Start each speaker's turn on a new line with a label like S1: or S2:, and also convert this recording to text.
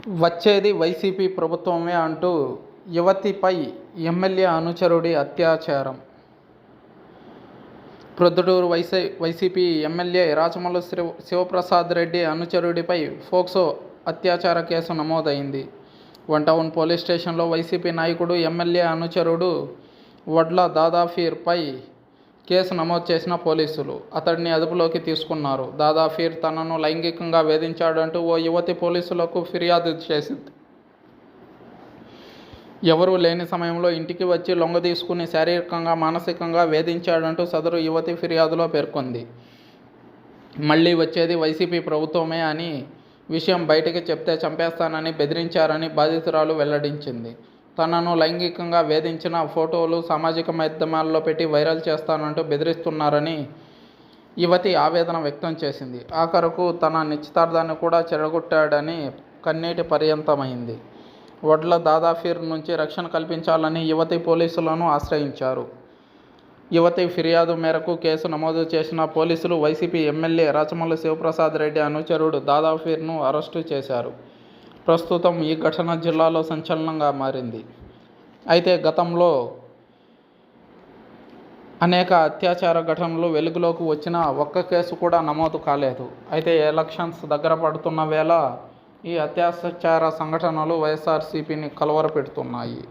S1: వచ్చేది వైసీపీ ప్రభుత్వమే అంటూ యువతిపై ఎమ్మెల్యే అనుచరుడి అత్యాచారం. ప్రొద్దుటూరు వైసీపీ ఎమ్మెల్యే రాచమల్లు శివప్రసాద్ రెడ్డి అనుచరుడిపై పోక్సో అత్యాచార కేసు నమోదైంది. వన్ టౌన్ పోలీస్ స్టేషన్లో వైసీపీ నాయకుడు, ఎమ్మెల్యే అనుచరుడు వడ్ల దాదాఫీర్పై కేసు నమోదు చేసిన పోలీసులు అతడిని అదుపులోకి తీసుకున్నారు. దాదాఫీర్ తనను లైంగికంగా వేధించాడంటూ ఓ యువతి పోలీసులకు ఫిర్యాదు చేసింది. ఎవరూ లేని సమయంలో ఇంటికి వచ్చి లొంగదీసుకుని శారీరకంగా, మానసికంగా వేధించాడంటూ సదరు యువతి ఫిర్యాదులో పేర్కొంది. మళ్లీ వచ్చేది వైసీపీ ప్రభుత్వమే అని, విషయం బయటికి చెప్తే చంపేస్తానని బెదిరించారని బాధితురాలు వెల్లడించింది. తనను లైంగికంగా వేధించిన ఫోటోలు సామాజిక మాధ్యమాల్లో పెట్టి వైరల్ చేస్తానంటూ బెదిరిస్తున్నారని యువతి ఆవేదన వ్యక్తం చేసింది. ఆఖరకు తన నిశ్చితార్థాన్ని కూడా చెడగొట్టాడని కన్నీటి పర్యంతమైంది. వడ్ల దాదాఫీర్ నుంచి రక్షణ కల్పించాలని యువతి పోలీసులను ఆశ్రయించారు. యువతి ఫిర్యాదు మేరకు కేసు నమోదు చేసిన పోలీసులు వైసీపీ ఎమ్మెల్యే రాచమల్లు శివప్రసాద్ రెడ్డి అనుచరుడు దాదాఫీర్ను అరెస్టు చేశారు. ప్రస్తుతం ఈ ఘటన జిల్లాలో సంచలనంగా మారింది. అయితే గతంలో అనేక అత్యాచార ఘటనలు వెలుగులోకి వచ్చినా ఒక్క కేసు కూడా నమోదు కాలేదు. అయితే ఎలక్షన్స్ దగ్గర పడుతున్న వేళ ఈ అత్యాచార సంఘటనలు వైఎస్ఆర్సీపీని కలవరపెడుతున్నాయి.